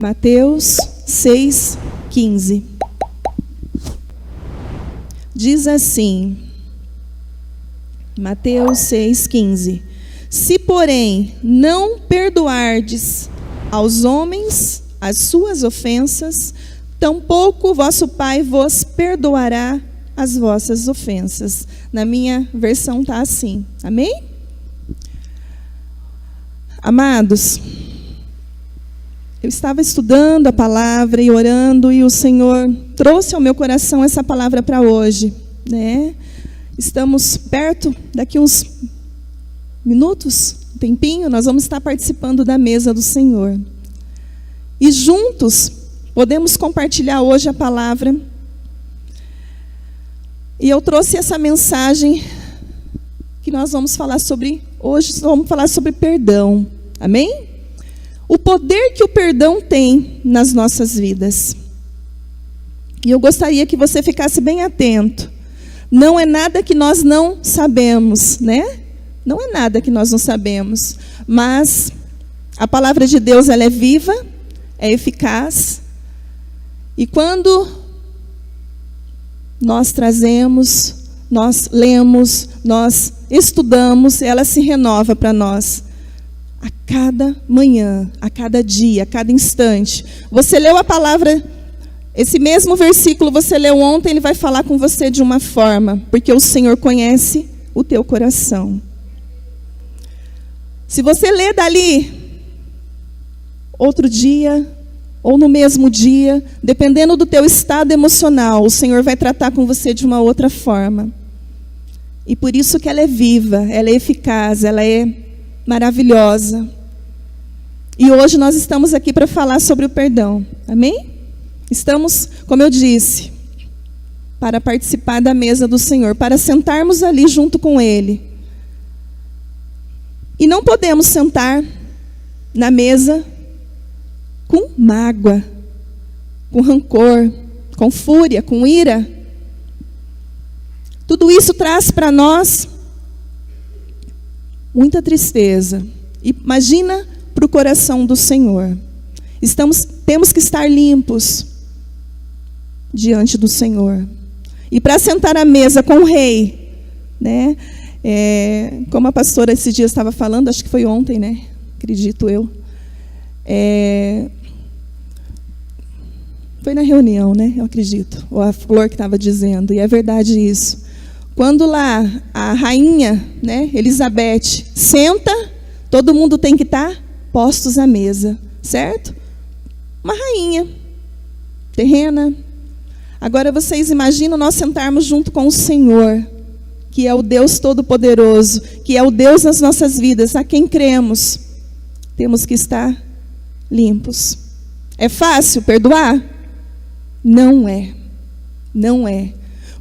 Mateus 6,15. Diz assim, Mateus 6,15. Se, porém, não perdoardes aos homens as suas ofensas, tampouco vosso Pai vos perdoará as vossas ofensas. Na minha versão está assim. Amém? Amados, eu estava estudando a palavra e orando, e o Senhor trouxe ao meu coração essa palavra para hoje, né? Estamos perto, daqui uns minutos, um tempinho, nós vamos estar participando da mesa do Senhor. E juntos podemos compartilhar hoje a palavra. E eu trouxe essa mensagem que nós vamos falar sobre hoje, vamos falar sobre perdão. Amém? O poder que o perdão tem nas nossas vidas. E eu gostaria que você ficasse bem atento. Não é nada que nós não sabemos, né? Não é nada que nós não sabemos. Mas a palavra de Deus, ela é viva, é eficaz. E quando nós trazemos, nós lemos, nós estudamos, ela se renova para nós. A cada manhã, a cada dia, a cada instante. Você leu a palavra, esse mesmo versículo você leu ontem, ele vai falar com você de uma forma, porque o Senhor conhece o teu coração. Se você ler dali, outro dia, ou no mesmo dia, dependendo do teu estado emocional, o Senhor vai tratar com você de uma outra forma. E por isso que ela é viva, ela é eficaz, ela é maravilhosa. E hoje nós estamos aqui para falar sobre o perdão. Amém? Estamos, como eu disse, para participar da mesa do Senhor, para sentarmos ali junto com Ele. E não podemos sentar na mesa com mágoa, com rancor, com fúria, com ira. Tudo isso traz para nós muita tristeza. Imagina para o coração do Senhor. Temos que estar limpos diante do Senhor. E para sentar à mesa com o rei, né? Como a pastora esse dia estava falando, acho que foi ontem, né? Acredito eu. Foi na reunião, né? Eu acredito. Ou a Flor que estava dizendo. E é verdade isso. Quando lá a rainha, né, Elizabeth, senta, todo mundo tem que estar postos à mesa, certo? Uma rainha terrena. Agora vocês imaginam nós sentarmos junto com o Senhor, que é o Deus Todo-Poderoso, que é o Deus das nossas vidas, a quem cremos. Temos que estar limpos. É fácil perdoar? Não é. Não é.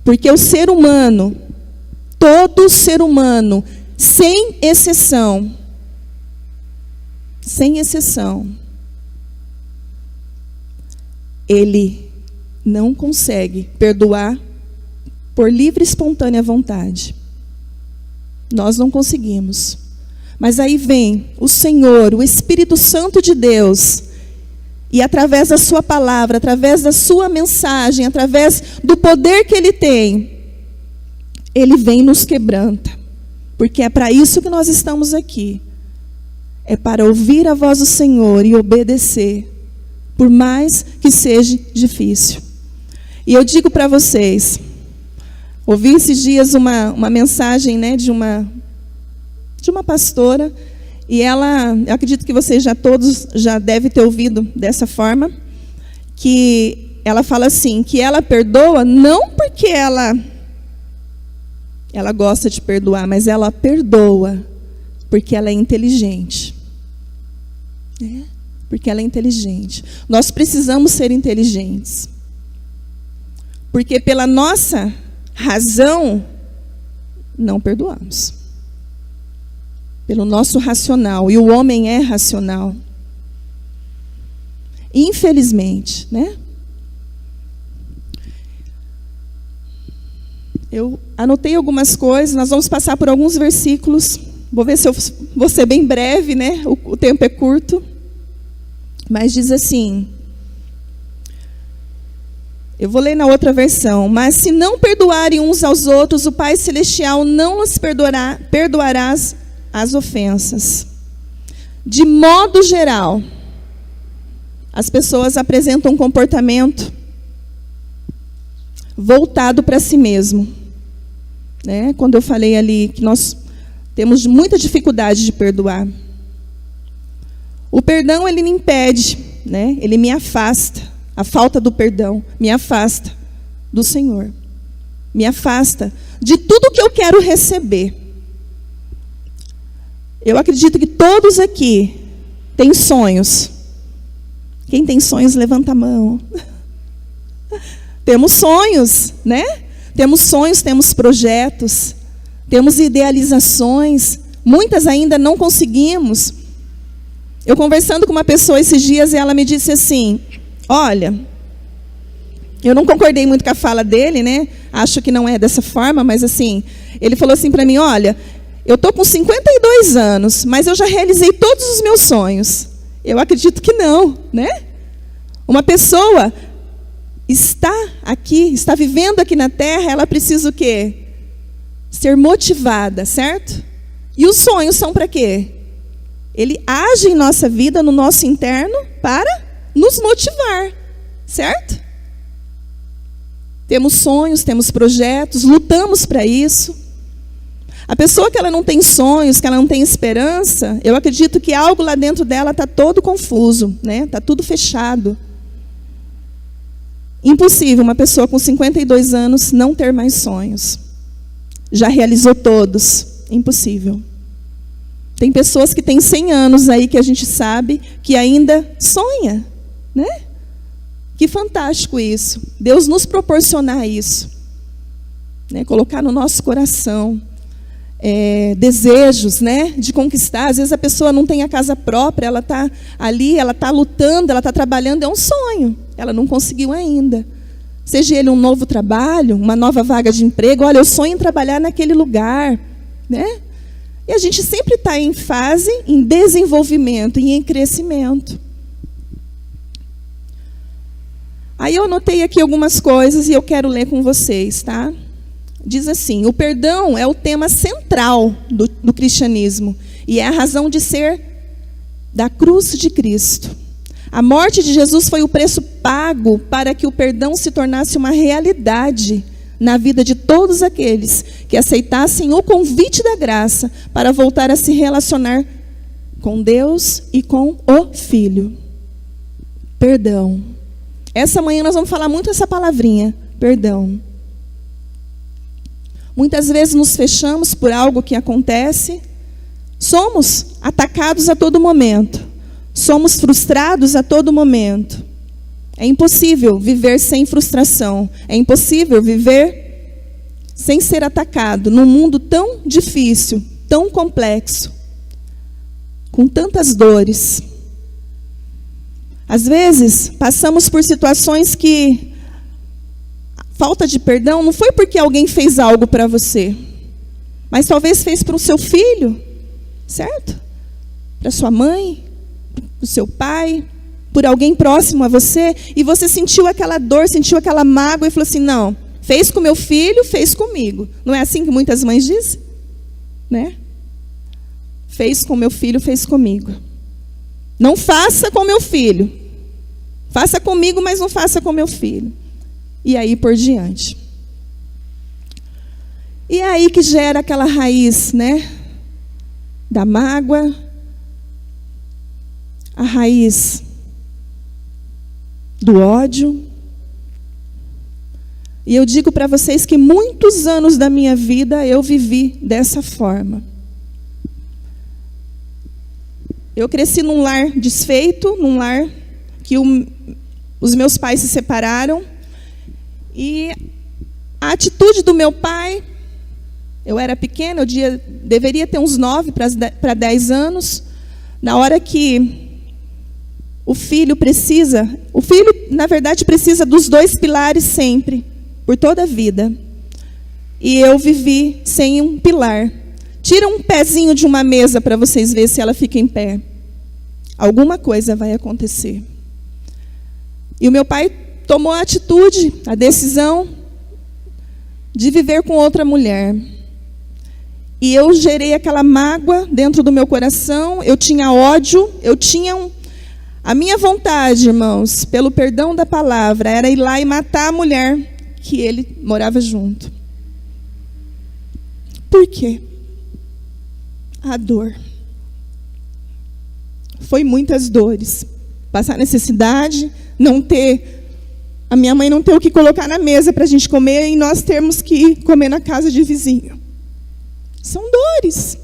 Porque o ser humano, todo ser humano, sem exceção, ele não consegue perdoar por livre e espontânea vontade. Nós não conseguimos. Mas aí vem o Senhor, o Espírito Santo de Deus, e através da sua palavra, através da sua mensagem, através do poder que Ele tem, Ele vem e nos quebranta. Porque é para isso que nós estamos aqui. É para ouvir a voz do Senhor e obedecer, por mais que seja difícil. E eu digo para vocês, ouvi esses dias uma mensagem, né, de uma pastora, e ela, eu acredito que vocês todos já devem ter ouvido dessa forma, que ela fala assim, que ela perdoa não porque ela gosta de perdoar, mas ela perdoa porque ela é inteligente. Porque ela é inteligente. Nós precisamos ser inteligentes. Porque pela nossa razão, não perdoamos. Pelo nosso racional. E o homem é racional. Infelizmente, né? Eu anotei algumas coisas, nós vamos passar por alguns versículos. Vou ver se eu vou ser bem breve, né? O tempo é curto. Mas diz assim, eu vou ler na outra versão: mas se não perdoarem uns aos outros, o Pai Celestial não lhes perdoará as ofensas. De modo geral, as pessoas apresentam um comportamento voltado para si mesmo. Né? Quando eu falei ali que nós temos muita dificuldade de perdoar. O perdão, ele me impede, né? Ele me afasta. A falta do perdão me afasta do Senhor. Me afasta de tudo que eu quero receber. Eu acredito que todos aqui têm sonhos. Quem tem sonhos, levanta a mão. Temos sonhos, né? Temos sonhos, temos projetos, temos idealizações. Muitas ainda não conseguimos. Eu conversando com uma pessoa esses dias, e ela me disse assim, olha, eu não concordei muito com a fala dele, né? Acho que não é dessa forma, mas assim, ele falou assim para mim, olha, eu estou com 52 anos, mas eu já realizei todos os meus sonhos. Eu acredito que não, né? Uma pessoa está aqui, está vivendo aqui na terra, ela precisa o quê? Ser motivada, certo? E os sonhos são para quê? Ele age em nossa vida, no nosso interno, para nos motivar, certo? Temos sonhos, temos projetos, lutamos para isso. A pessoa que ela não tem sonhos, que ela não tem esperança, eu acredito que algo lá dentro dela está todo confuso, né? Está tudo fechado. Impossível uma pessoa com 52 anos não ter mais sonhos. Já realizou todos. Impossível. Tem pessoas que têm 100 anos aí que a gente sabe que ainda sonha, né? Que fantástico isso. Deus nos proporcionar isso, né? Colocar no nosso coração desejos, né? De conquistar. Às vezes a pessoa não tem a casa própria, ela está ali, ela está lutando, ela está trabalhando, é um sonho. Ela não conseguiu ainda. Seja ele um novo trabalho, uma nova vaga de emprego. Olha, eu sonho em trabalhar naquele lugar, né? E a gente sempre está em fase, em desenvolvimento e em crescimento. Aí eu anotei aqui algumas coisas e eu quero ler com vocês, tá? Diz assim, o perdão é o tema central do cristianismo e é a razão de ser da cruz de Cristo. A morte de Jesus foi o preço pago para que o perdão se tornasse uma realidade na vida de todos aqueles que aceitassem o convite da graça para voltar a se relacionar com Deus e com o Filho. Perdão. Essa manhã nós vamos falar muito essa palavrinha, perdão. Muitas vezes nos fechamos por algo que acontece. Somos atacados a todo momento. Somos frustrados a todo momento. É impossível viver sem frustração. É impossível viver sem ser atacado num mundo tão difícil, tão complexo, com tantas dores. Às vezes, passamos por situações que falta de perdão não foi porque alguém fez algo para você, mas talvez fez para o seu filho, certo? Para sua mãe, para o seu pai, por alguém próximo a você, e você sentiu aquela dor, sentiu aquela mágoa e falou assim, não, fez com meu filho, fez comigo. Não é assim que muitas mães dizem? Né? Fez com meu filho, fez comigo. Não faça com meu filho. Faça comigo, mas não faça com meu filho. E aí por diante. E é aí que gera aquela raiz, né? Da mágoa. A raiz do ódio. E eu digo para vocês que muitos anos da minha vida eu vivi dessa forma. Eu cresci num lar desfeito, num lar que os meus pais se separaram. E a atitude do meu pai, eu era pequena, deveria ter uns 9 para 10 anos, na hora que o filho, na verdade, precisa dos 2 pilares sempre, por toda a vida. E eu vivi sem um pilar. Tira um pezinho de uma mesa para vocês verem se ela fica em pé. alguma coisa vai acontecer. E o meu pai tomou a atitude, a decisão de viver com outra mulher. E eu gerei aquela mágoa dentro do meu coração, eu tinha ódio, eu tinha a minha vontade, irmãos, pelo perdão da palavra, era ir lá e matar a mulher que ele morava junto. Por quê? A dor. Foi muitas dores. Passar necessidade, não ter... A minha mãe não ter o que colocar na mesa para a gente comer e nós termos que ir comer na casa de vizinho. São dores.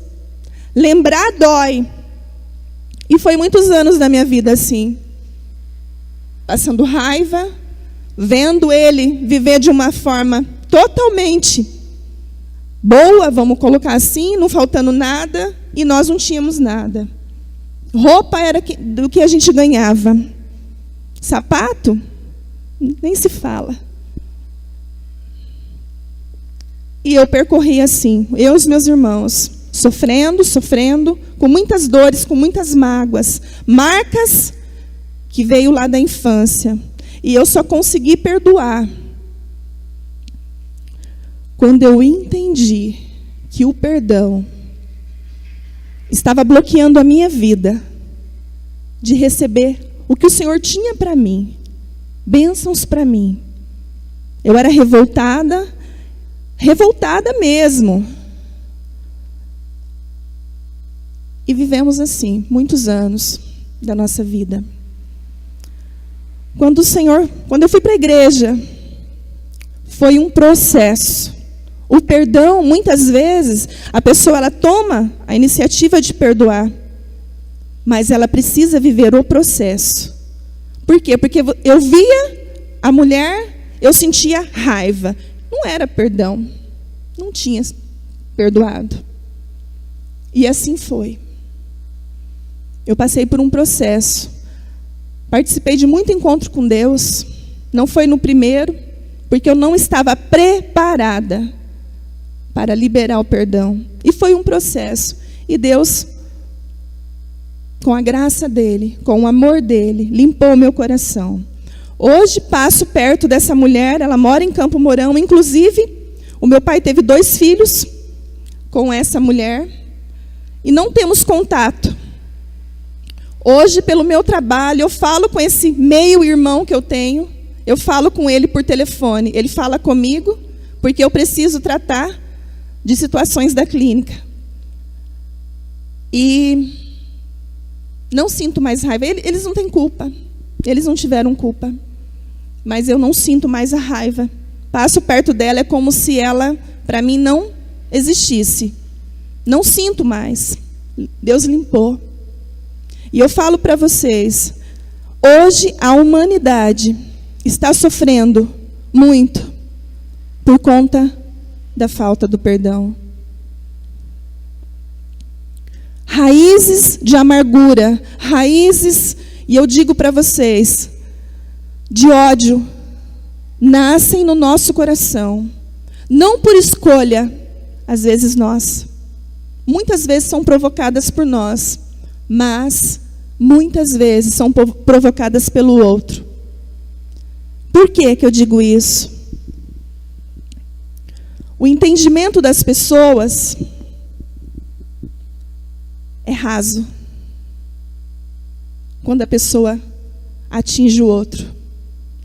Lembrar dói. E foi muitos anos da minha vida assim. Passando raiva, vendo ele viver de uma forma totalmente boa, vamos colocar assim, não faltando nada, e nós não tínhamos nada. Roupa era do que a gente ganhava. Sapato, nem se fala. E eu percorri assim, eu e os meus irmãos, sofrendo, com muitas dores, com muitas mágoas, marcas que veio lá da infância. E eu só consegui perdoar quando eu entendi que o perdão estava bloqueando a minha vida de receber o que o Senhor tinha para mim, bênçãos para mim. Eu era revoltada mesmo. E vivemos assim, muitos anos da nossa vida. Quando eu fui para a igreja, foi um processo. O perdão, muitas vezes, a pessoa ela toma a iniciativa de perdoar, mas ela precisa viver o processo. Por quê? Porque eu via a mulher, eu sentia raiva. Não era perdão. Não tinha perdoado. E assim foi. Eu passei por um processo. Participei de muito encontro com Deus. Não foi no primeiro, porque eu não estava preparada para liberar o perdão. E foi um processo. E Deus, com a graça dele, com o amor dele, limpou o meu coração. Hoje passo perto dessa mulher, ela mora em Campo Mourão. Inclusive, o meu pai teve 2 filhos com essa mulher. E não temos contato. Hoje, pelo meu trabalho, eu falo com esse meio-irmão que eu tenho. Eu falo com ele por telefone. Ele fala comigo, porque eu preciso tratar de situações da clínica. E não sinto mais raiva. Eles não têm culpa. Eles não tiveram culpa. Mas eu não sinto mais a raiva. Passo perto dela, é como se ela, para mim, não existisse. Não sinto mais. Deus limpou. E eu falo para vocês, hoje a humanidade está sofrendo muito por conta da falta do perdão. Raízes de amargura, raízes, e eu digo para vocês, de ódio, nascem no nosso coração. Não por escolha, às vezes nossa. Muitas vezes são provocadas por nós, mas muitas vezes são provocadas pelo outro. Por que eu digo isso? O entendimento das pessoas é raso quando a pessoa atinge o outro.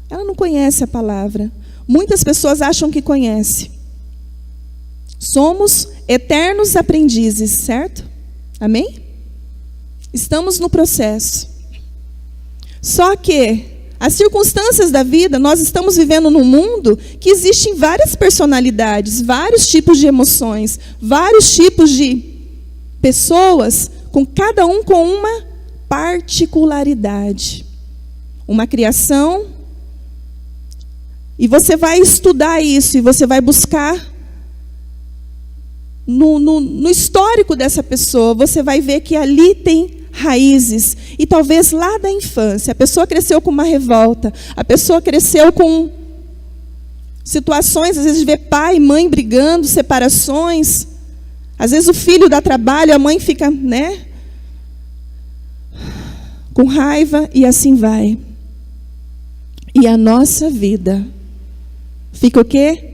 Ela não conhece a palavra. Muitas pessoas acham que conhece. Somos eternos aprendizes, certo? Amém? Estamos no processo. Só que as circunstâncias da vida, nós estamos vivendo num mundo que existem várias personalidades, vários tipos de emoções, vários tipos de pessoas, com cada um com uma particularidade. Uma criação. E você vai estudar isso, e você vai buscar no histórico dessa pessoa, você vai ver que ali tem raízes, e talvez lá da infância, a pessoa cresceu com uma revolta, a pessoa cresceu com situações, às vezes de ver pai e mãe brigando, separações, às vezes o filho dá trabalho, a mãe fica, com raiva e assim vai. E a nossa vida fica o quê?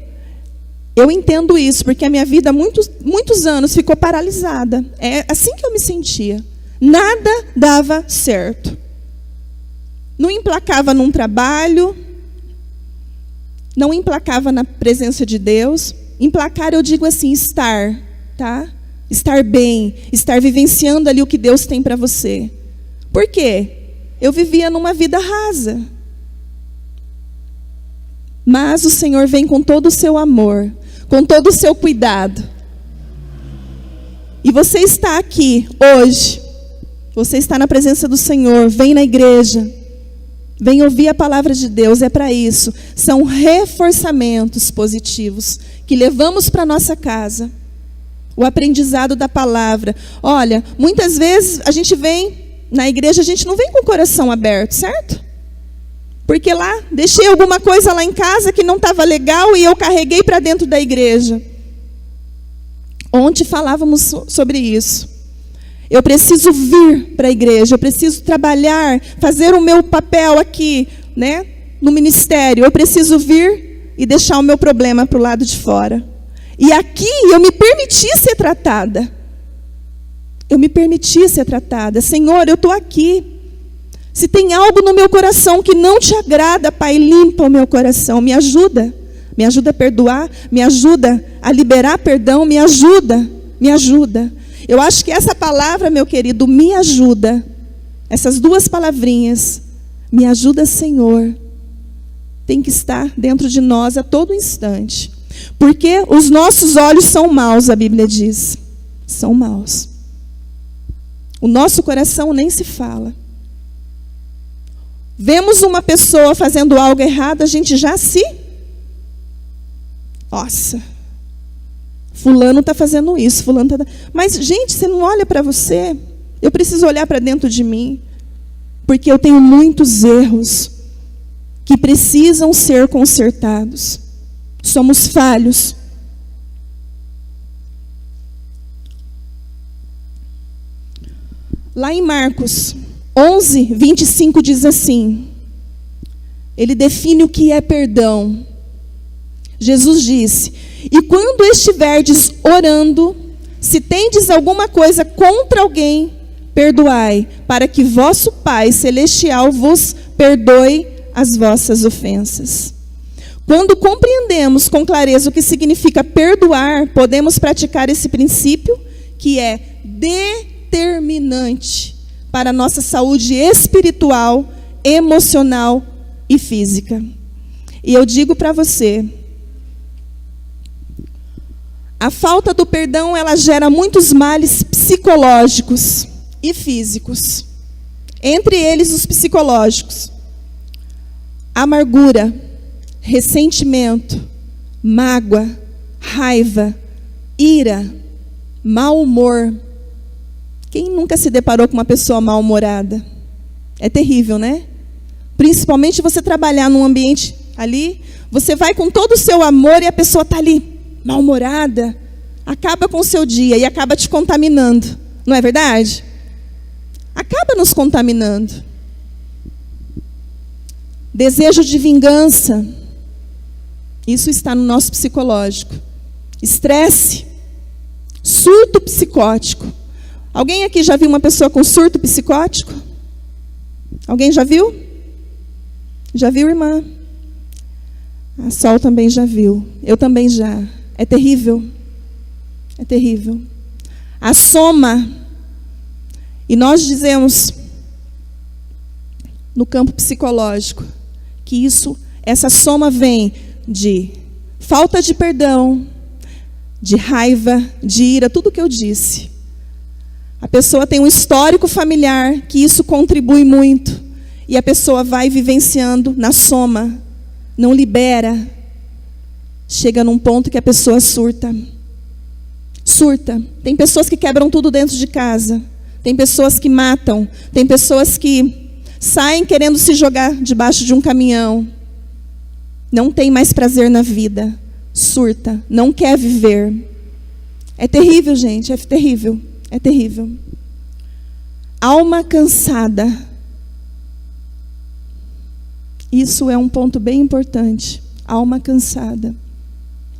Eu entendo isso, porque a minha vida há muitos anos ficou paralisada. É assim que eu me sentia. Nada dava certo. Não emplacava num trabalho, não emplacava na presença de Deus. Emplacar, eu digo assim, estar, tá? Estar bem, estar vivenciando ali o que Deus tem para você. Por quê? Eu vivia numa vida rasa. Mas o Senhor vem com todo o seu amor, com todo o seu cuidado. E você está aqui hoje, você está na presença do Senhor, vem na igreja, vem ouvir a palavra de Deus, é para isso. São reforçamentos positivos que levamos para a nossa casa. O aprendizado da palavra. Olha, muitas vezes a gente vem na igreja, a gente não vem com o coração aberto, certo? Porque lá, deixei alguma coisa lá em casa que não estava legal e eu carreguei para dentro da igreja. Ontem falávamos sobre isso. Eu preciso vir para a igreja, eu preciso trabalhar, fazer o meu papel aqui, né, no ministério. Eu preciso vir e deixar o meu problema para o lado de fora. E aqui eu me permiti ser tratada. Eu me permiti ser tratada. Senhor, eu estou aqui. Se tem algo no meu coração que não te agrada, Pai, limpa o meu coração. Me ajuda. Me ajuda a perdoar. Me ajuda a liberar perdão. Me ajuda. Me ajuda. Eu acho que essa palavra, meu querido, me ajuda. Essas duas palavrinhas. Me ajuda, Senhor. Tem que estar dentro de nós a todo instante. Porque os nossos olhos são maus, a Bíblia diz. São maus. O nosso coração nem se fala. Vemos uma pessoa fazendo algo errado, a gente já se... Nossa, fulano está fazendo isso, fulano está... Mas, gente, você não olha para você. Eu preciso olhar para dentro de mim. Porque eu tenho muitos erros que precisam ser consertados. Somos falhos. Lá em Marcos 11, 25 diz assim, ele define o que é perdão. Jesus disse, e quando estiverdes orando, se tendes alguma coisa contra alguém, perdoai, para que vosso Pai Celestial vos perdoe as vossas ofensas. Quando compreendemos com clareza o que significa perdoar, podemos praticar esse princípio que é determinante para a nossa saúde espiritual, emocional e física. E eu digo para você, a falta do perdão, ela gera muitos males psicológicos e físicos. Entre eles, os psicológicos. Amargura, ressentimento, mágoa, raiva, ira, mau humor. Quem nunca se deparou com uma pessoa mal-humorada? É terrível, né? Principalmente você trabalhar num ambiente ali, você vai com todo o seu amor e a pessoa está ali, mal-humorada, acaba com o seu dia e acaba te contaminando. Não é verdade? Acaba nos contaminando. Desejo de vingança. Isso está no nosso psicológico. Estresse. Surto psicótico. Alguém aqui já viu uma pessoa com surto psicótico? Alguém já viu? Já viu, irmã? A Sol também já viu. Eu também já. É terrível. É terrível. A soma. E nós dizemos, no campo psicológico, que essa soma vem de falta de perdão, de raiva, de ira, tudo o que eu disse. A pessoa tem um histórico familiar que isso contribui muito. E a pessoa vai vivenciando na soma, não libera. Chega num ponto que a pessoa surta. Surta. Tem pessoas que quebram tudo dentro de casa. Tem pessoas que matam. Tem pessoas que saem querendo se jogar debaixo de um caminhão. Não tem mais prazer na vida. Surta. Não quer viver. É terrível, gente. É terrível. É terrível. Alma cansada. Isso é um ponto bem importante. Alma cansada.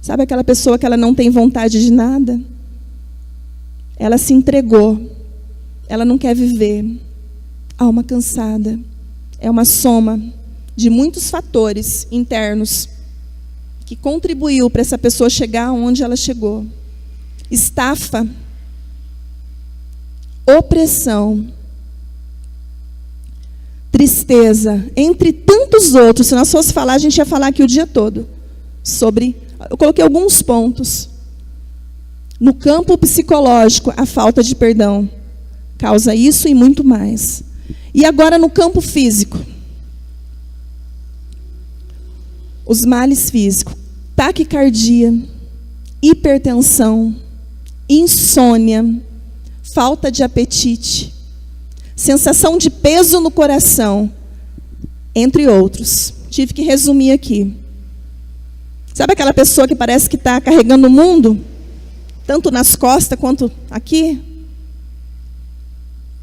Sabe aquela pessoa que ela não tem vontade de nada? Ela se entregou. Ela não quer viver. Alma cansada. É uma soma de muitos fatores internos que contribuiu para essa pessoa chegar onde ela chegou. Estafa, opressão, tristeza, entre tantos outros. Se nós fosse falar, a gente ia falar aqui o dia todo sobre. Eu coloquei alguns pontos. No campo psicológico, a falta de perdão causa isso e muito mais. E agora no campo físico. Os males físicos, taquicardia, hipertensão, insônia, falta de apetite, sensação de peso no coração, entre outros. Tive que resumir aqui. Sabe aquela pessoa que parece que está carregando o mundo, tanto nas costas quanto aqui?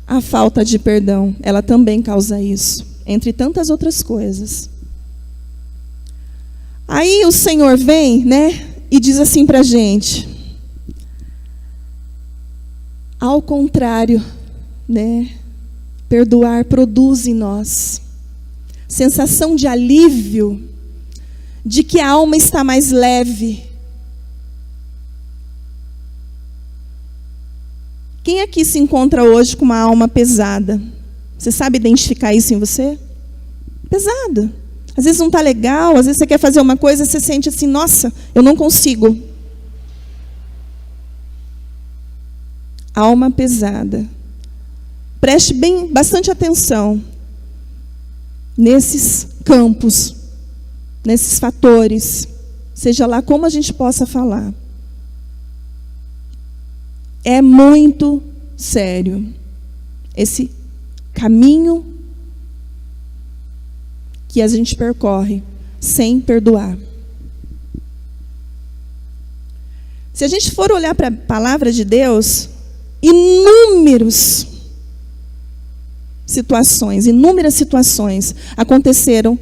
A falta de perdão, ela também causa isso, entre tantas outras coisas. Aí o Senhor vem, né, e diz assim para a gente: ao contrário, né, perdoar produz em nós sensação de alívio, de que a alma está mais leve. Quem aqui se encontra hoje com uma alma pesada? Você sabe identificar isso em você? Pesado. Às vezes não está legal, às vezes você quer fazer uma coisa e você sente assim, nossa, eu não consigo. Alma pesada. Preste bastante atenção nesses campos, nesses fatores, seja lá como a gente possa falar. É muito sério esse caminho que a gente percorre sem perdoar. Se a gente for olhar para a palavra de Deus, inúmeras situações aconteceram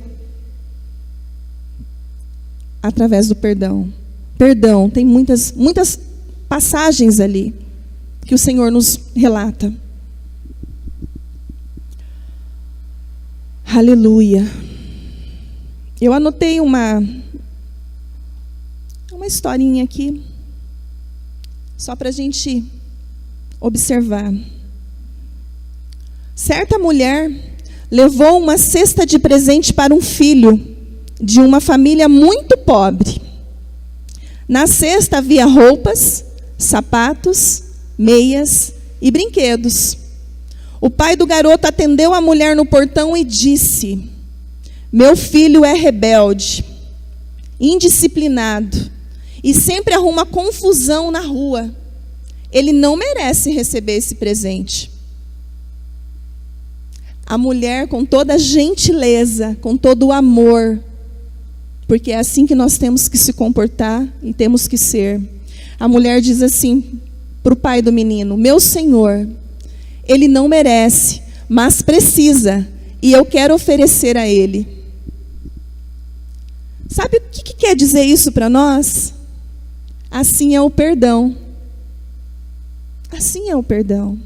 através do perdão. Perdão, tem muitas passagens ali que o Senhor nos relata. Aleluia. Eu anotei uma historinha aqui, só para a gente observar. Certa mulher levou uma cesta de presente para um filho de uma família muito pobre. Na cesta havia roupas, sapatos, meias e brinquedos. O pai do garoto atendeu a mulher no portão e disse: meu filho é rebelde, indisciplinado e sempre arruma confusão na rua. Ele não merece receber esse presente. A mulher, com toda a gentileza, com todo o amor, porque é assim que nós temos que se comportar e temos que ser. A mulher diz assim para o pai do menino: meu senhor, ele não merece, mas precisa, e eu quero oferecer a ele. Sabe o que quer dizer isso para nós? Assim é o perdão. Assim é o perdão.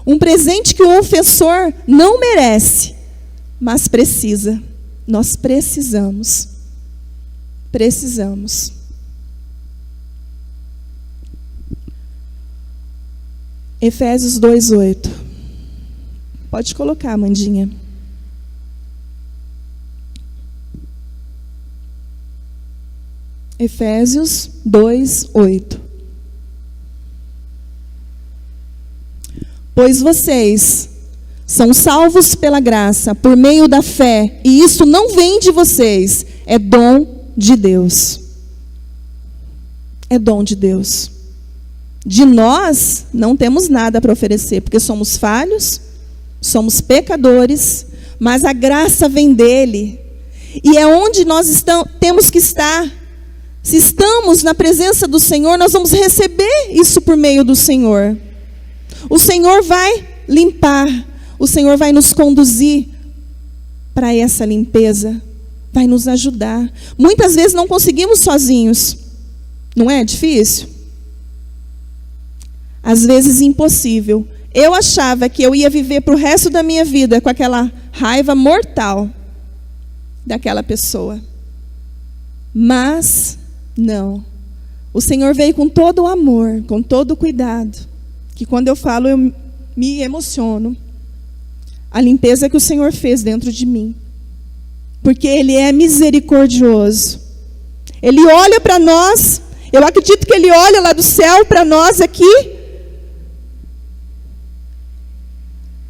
Um presente que o ofensor não merece, mas precisa. Nós precisamos. Precisamos. Efésios 2:8. Pode colocar, Amandinha. Efésios 2:8. Pois vocês são salvos pela graça, por meio da fé, e isso não vem de vocês, é dom de Deus. É dom de Deus. De nós não temos nada para oferecer, porque somos falhos, somos pecadores, mas a graça vem dele. E é onde nós temos que estar. Se estamos na presença do Senhor, nós vamos receber isso por meio do Senhor. O Senhor vai limpar, o Senhor vai nos conduzir para essa limpeza, vai nos ajudar. Muitas vezes não conseguimos sozinhos. Não é difícil? Às vezes impossível. Eu achava que eu ia viver para o resto da minha vida com aquela raiva mortal daquela pessoa. Mas, não. O Senhor veio com todo o amor, com todo o cuidado. Que quando eu falo, eu me emociono. A limpeza que o Senhor fez dentro de mim. Porque Ele é misericordioso. Ele olha para nós. Eu acredito que Ele olha lá do céu para nós aqui.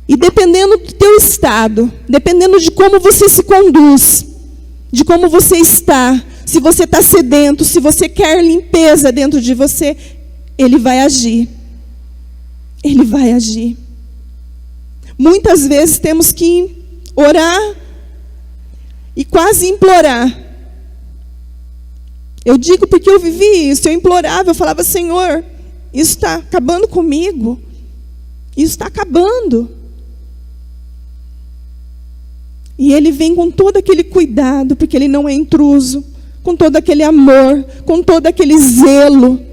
E dependendo do teu estado, dependendo de como você se conduz, de como você está, se você está sedento, se você quer limpeza dentro de você, Ele vai agir. Ele vai agir. Muitas vezes temos que orar e quase implorar. Eu digo porque eu vivi isso, eu implorava, eu falava, Senhor, isso está acabando comigo. Isso está acabando. E Ele vem com todo aquele cuidado, porque Ele não é intruso, com todo aquele amor, com todo aquele zelo,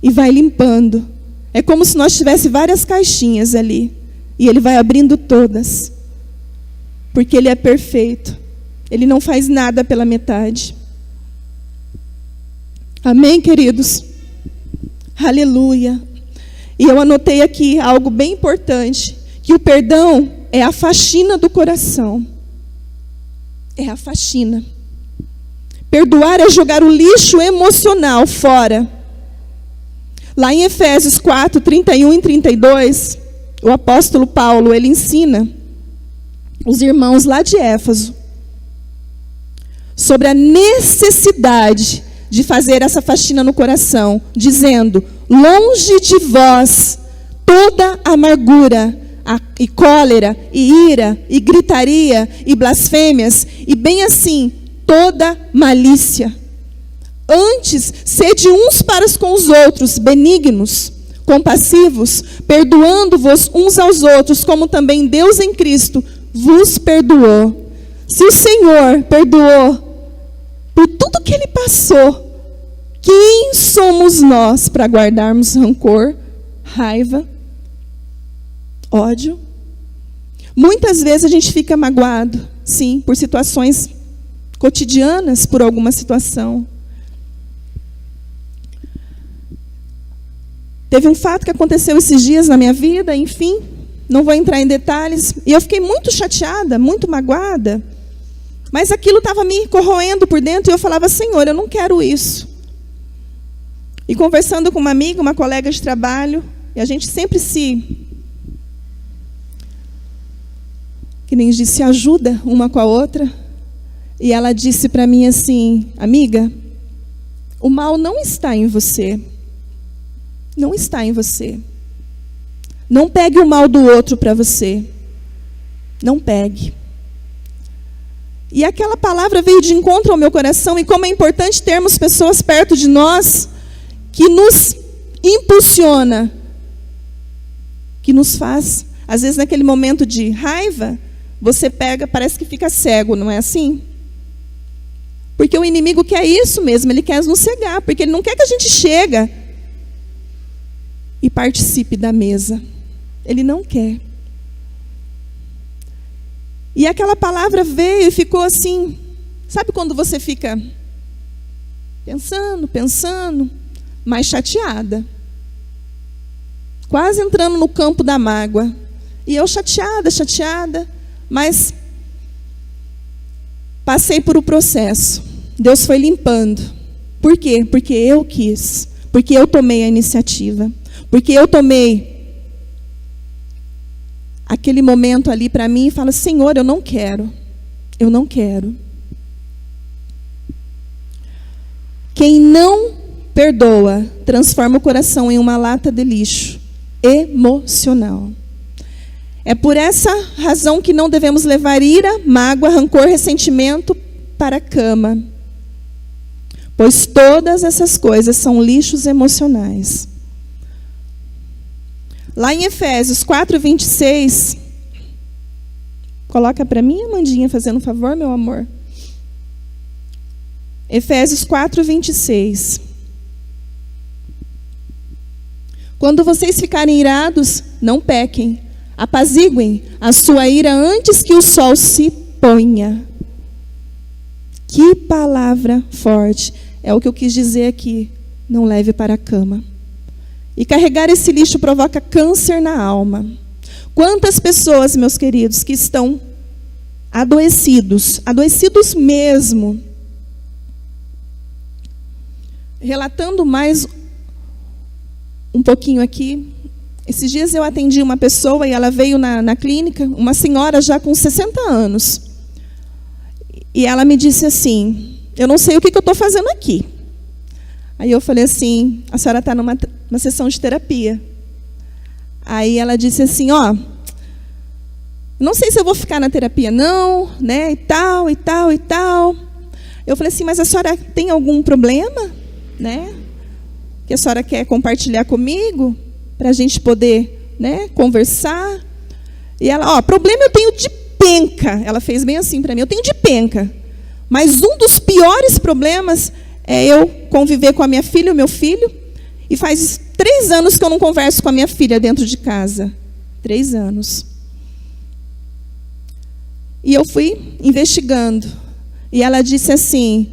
e vai limpando. É como se nós tivéssemos várias caixinhas ali, e Ele vai abrindo todas, porque Ele é perfeito. Ele não faz nada pela metade. Amém, queridos? Aleluia. E eu anotei aqui algo bem importante, que o perdão é a faxina do coração. É a faxina. Perdoar é jogar o lixo emocional fora. Lá em Efésios 4, 31 e 32, o apóstolo Paulo, ele ensina os irmãos lá de Éfeso sobre a necessidade de fazer essa faxina no coração, dizendo, longe de vós toda amargura, e cólera, e ira, e gritaria, e blasfêmias, e bem assim, toda malícia. Antes, sede uns para com os outros, benignos, compassivos, perdoando-vos uns aos outros, como também Deus em Cristo vos perdoou. Se o Senhor perdoou por tudo que Ele passou, quem somos nós para guardarmos rancor, raiva, ódio? Muitas vezes a gente fica magoado, sim, por situações cotidianas, por alguma situação. Teve um fato que aconteceu esses dias na minha vida, enfim, não vou entrar em detalhes, e eu fiquei muito chateada, muito magoada, mas aquilo estava me corroendo por dentro, e eu falava, Senhor, eu não quero isso. E conversando com uma amiga, uma colega de trabalho, e a gente sempre que nem disse, se ajuda uma com a outra. E ela disse para mim assim, amiga, o mal não está em você. Não está em você. Não pegue o mal do outro para você. Não pegue. E aquela palavra veio de encontro ao meu coração, e como é importante termos pessoas perto de nós que nos impulsiona, que nos faz, às vezes naquele momento de raiva, você pega, parece que fica cego, não é assim? Porque o inimigo quer isso mesmo, ele quer nos cegar, porque ele não quer que a gente chegue e participe da mesa. Ele não quer. E aquela palavra veio e ficou assim, sabe quando você fica pensando, mais chateada, quase entrando no campo da mágoa. E eu chateada, mas passei por um processo. Deus foi limpando. Por quê? Porque eu quis. Porque eu tomei a iniciativa. Porque eu tomei aquele momento ali para mim e falo, Senhor, eu não quero. Eu não quero. Quem não perdoa, transforma o coração em uma lata de lixo emocional. É por essa razão que não devemos levar ira, mágoa, rancor, ressentimento para a cama. Pois todas essas coisas são lixos emocionais. Lá em Efésios 4:26, coloca para mim, Amandinha, fazendo um favor, meu amor. Efésios 4:26. Quando vocês ficarem irados, não pequem. Apaziguem a sua ira antes que o sol se ponha. Que palavra forte. É o que eu quis dizer aqui. Não leve para a cama. E carregar esse lixo provoca câncer na alma. Quantas pessoas, meus queridos, que estão adoecidos mesmo. Relatando mais um pouquinho aqui. Esses dias eu atendi uma pessoa e ela veio na clínica, uma senhora já com 60 anos. E ela me disse assim, eu não sei o que eu estou fazendo aqui. Aí eu falei assim, a senhora está numa sessão de terapia. Aí ela disse assim, não sei se eu vou ficar na terapia não, né, e tal. Eu falei assim, mas a senhora tem algum problema, né, que a senhora quer compartilhar comigo, para a gente poder, né, conversar? E ela, problema eu tenho de penca. Ela fez bem assim para mim, eu tenho de penca. Mas um dos piores problemas é eu conviver com a minha filha e o meu filho. E faz 3 anos que eu não converso com a minha filha dentro de casa. 3 anos. E eu fui investigando. E ela disse assim,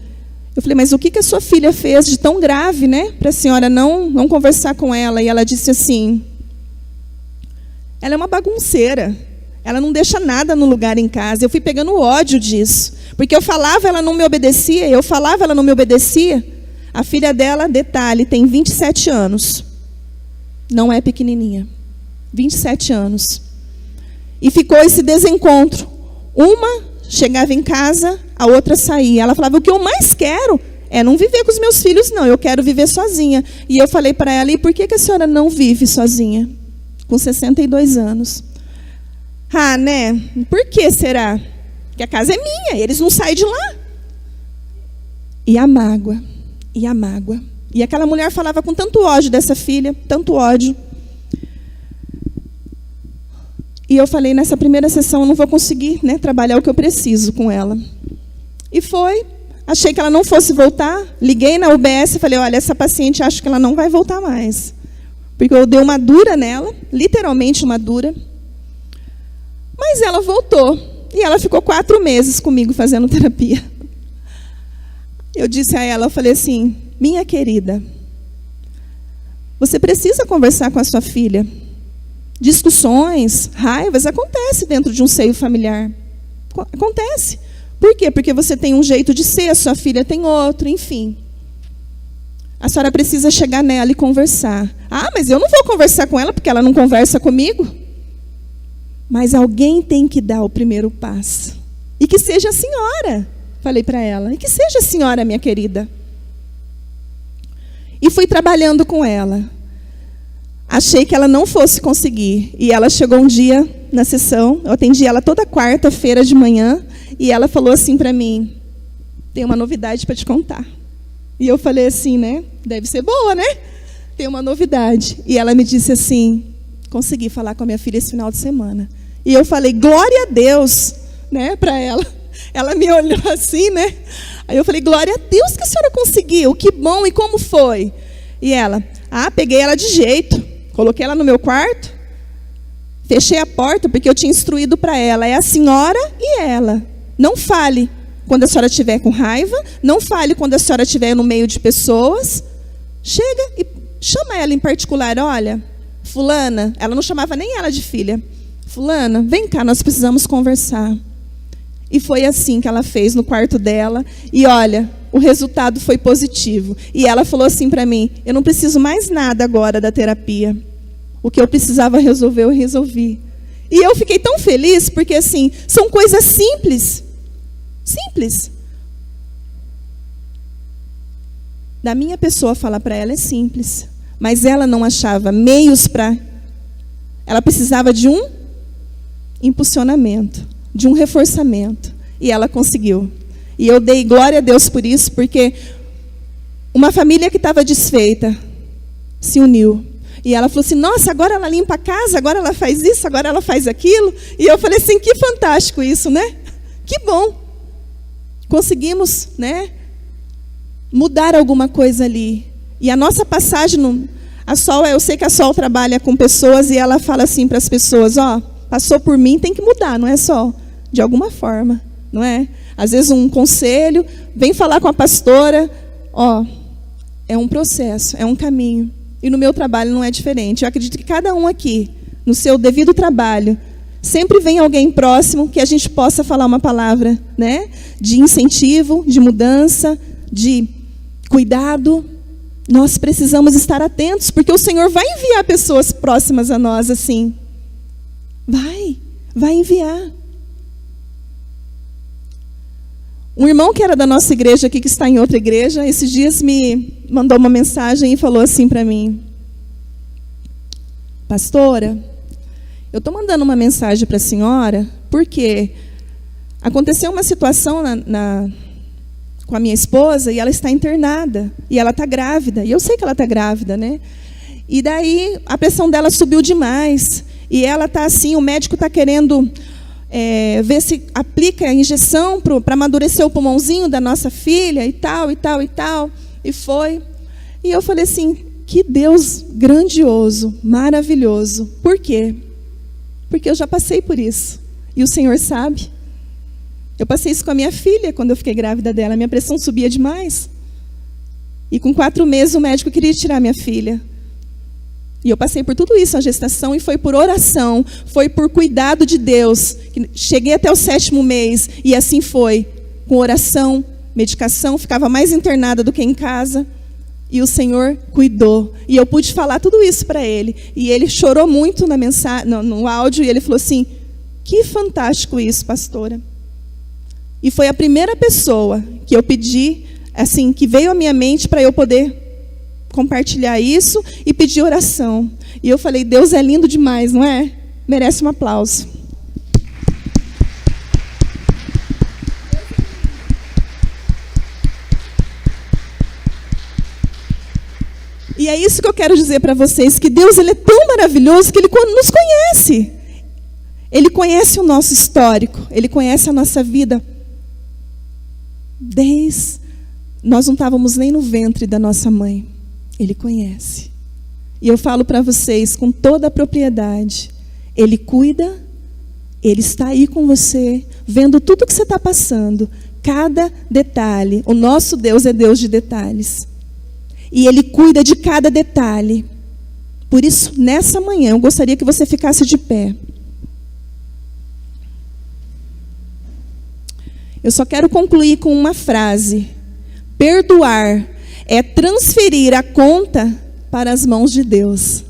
eu falei, mas o que a sua filha fez de tão grave, né? Para a senhora não conversar com ela. E ela disse assim, ela é uma bagunceira. Ela não deixa nada no lugar em casa. Eu fui pegando ódio disso. Porque eu falava, ela não me obedecia. Eu falava, ela não me obedecia. A filha dela, detalhe, tem 27 anos. Não é pequenininha. 27 anos. E ficou esse desencontro. Uma chegava em casa, a outra saía. Ela falava, o que eu mais quero é não viver com os meus filhos, não. Eu quero viver sozinha. E eu falei para ela, e por que a senhora não vive sozinha? Com 62 anos. Né? Por que será? Porque a casa é minha, eles não saem de lá. E a mágoa. E aquela mulher falava com tanto ódio dessa filha, tanto ódio. E eu falei, nessa primeira sessão, eu não vou conseguir, né, trabalhar o que eu preciso com ela. E foi. Achei que ela não fosse voltar. Liguei na UBS e falei, olha, essa paciente, acho que ela não vai voltar mais. Porque eu dei uma dura nela, literalmente uma dura. Mas ela voltou. E ela ficou 4 meses comigo fazendo terapia. Eu disse a ela, eu falei assim, minha querida, você precisa conversar com a sua filha. Discussões, raivas, acontece dentro de um seio familiar. Acontece. Por quê? Porque você tem um jeito de ser, a sua filha tem outro, enfim. A senhora precisa chegar nela e conversar. Mas eu não vou conversar com ela porque ela não conversa comigo. Mas alguém tem que dar o primeiro passo. E que seja a senhora, falei para ela. E que seja a senhora, minha querida. E fui trabalhando com ela. Achei que ela não fosse conseguir. E ela chegou um dia na sessão, eu atendi ela toda quarta-feira de manhã, e ela falou assim para mim, tem uma novidade para te contar. E eu falei assim, né? Deve ser boa, né? Tem uma novidade. E ela me disse assim, consegui falar com a minha filha esse final de semana. E eu falei, glória a Deus, né, para ela. Ela me olhou assim, né? Aí eu falei, glória a Deus que a senhora conseguiu, que bom, e como foi? E ela, peguei ela de jeito, coloquei ela no meu quarto, fechei a porta, porque eu tinha instruído para ela, é a senhora e ela. Não fale quando a senhora estiver com raiva, não fale quando a senhora estiver no meio de pessoas. Chega e chama ela em particular, olha, fulana, ela não chamava nem ela de filha. Fulana, vem cá, nós precisamos conversar. E foi assim que ela fez no quarto dela. E olha, o resultado foi positivo. E ela falou assim para mim, eu não preciso mais nada agora da terapia. O que eu precisava resolver, eu resolvi. E eu fiquei tão feliz, porque assim, são coisas simples. Simples. Da minha pessoa falar para ela é simples. Mas ela não achava meios para... Ela precisava de um impulsionamento, de um reforçamento. E ela conseguiu. E eu dei glória a Deus por isso, porque uma família que estava desfeita se uniu. E ela falou assim, nossa, agora ela limpa a casa, agora ela faz isso, agora ela faz aquilo. E eu falei assim, que fantástico isso, né? Que bom. Conseguimos, né, mudar alguma coisa ali. E a nossa passagem, a Sol, eu sei que a Sol trabalha com pessoas e ela fala assim para as pessoas, passou por mim, tem que mudar, não é, Sol? De alguma forma, não é? Às vezes um conselho, vem falar com a pastora, é um processo, é um caminho. E no meu trabalho não é diferente. Eu acredito que cada um aqui, no seu devido trabalho, sempre vem alguém próximo que a gente possa falar uma palavra, né? De incentivo, de mudança, de cuidado. Nós precisamos estar atentos, porque o Senhor vai enviar pessoas próximas a nós assim. Vai enviar. Um irmão que era da nossa igreja aqui, que está em outra igreja, esses dias me mandou uma mensagem e falou assim para mim: pastora, eu estou mandando uma mensagem para a senhora, porque aconteceu uma situação com a minha esposa e ela está internada, e ela está grávida, e eu sei que ela está grávida, né? E daí a pressão dela subiu demais, e ela está assim, o médico está querendo ver se aplica a injeção para amadurecer o pulmãozinho da nossa filha, e tal, e foi. E eu falei assim, que Deus grandioso, maravilhoso. Por quê? Porque eu já passei por isso, e o Senhor sabe. Eu passei isso com a minha filha, quando eu fiquei grávida dela. Minha pressão subia demais. E com 4 meses o médico queria tirar minha filha. E eu passei por tudo isso, a gestação, e foi por oração, foi por cuidado de Deus. Cheguei até o 7º mês, e assim foi. Com oração, medicação, ficava mais internada do que em casa. E o Senhor cuidou. E eu pude falar tudo isso para ele. E ele chorou muito no áudio, e ele falou assim, que fantástico isso, pastora. E foi a primeira pessoa que eu pedi, assim, que veio à minha mente para eu poder compartilhar isso e pedir oração. E eu falei, Deus é lindo demais, não é? Merece um aplauso. E é isso que eu quero dizer para vocês, que Deus ele é tão maravilhoso que Ele nos conhece. Ele conhece o nosso histórico, Ele conhece a nossa vida. Nós não estávamos nem no ventre da nossa mãe. Ele conhece. E eu falo para vocês com toda a propriedade. Ele cuida, Ele está aí com você, vendo tudo que você está passando, cada detalhe. O nosso Deus é Deus de detalhes. E Ele cuida de cada detalhe. Por isso, nessa manhã, eu gostaria que você ficasse de pé. Eu só quero concluir com uma frase. Perdoar é transferir a conta para as mãos de Deus.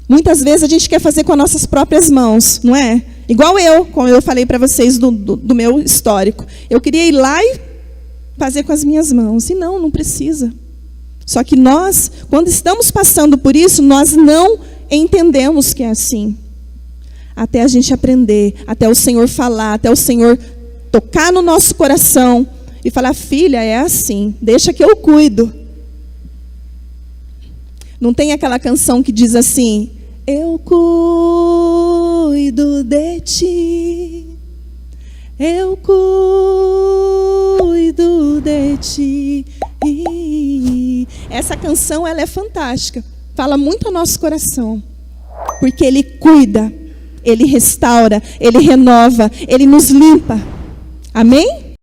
Muitas vezes a gente quer fazer com as nossas próprias mãos, não é? Igual como eu falei para vocês do meu histórico. Eu queria ir lá e fazer com as minhas mãos. E não precisa. Só que nós, quando estamos passando por isso, nós não entendemos que é assim. Até a gente aprender, até o Senhor falar, até o Senhor tocar no nosso coração e falar, filha, é assim, deixa que eu cuido. Não tem aquela canção que diz assim, eu cuido de ti, eu cuido de ti. Essa canção, ela é fantástica, fala muito ao nosso coração, porque Ele cuida, Ele restaura, Ele renova, Ele nos limpa. Amém?